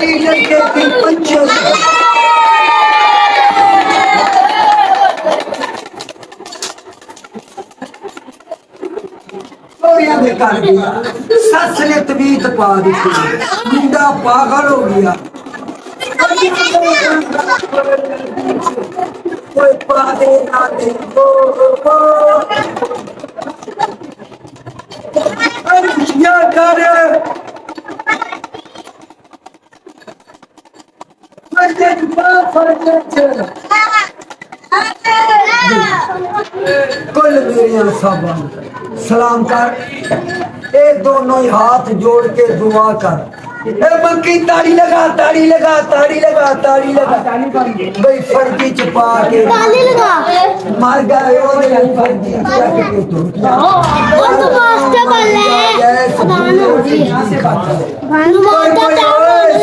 ताड़ी लगे की पंचो कर दिया सस ने तबीयत पा दी मुंडा पागल हो गया कोई पादे ना दे क्या कर कुल मेरिया सब सलाम कर ये दोनों ही हाथ जोड़ के दुआ कर मक्की ताड़ी लगा ताड़ी लगा ताड़ी लगा ताड़ी लगा भाई फर्जी छुपा के ताली लगा मर गए फर्जी मास्टर बोल रहे हैं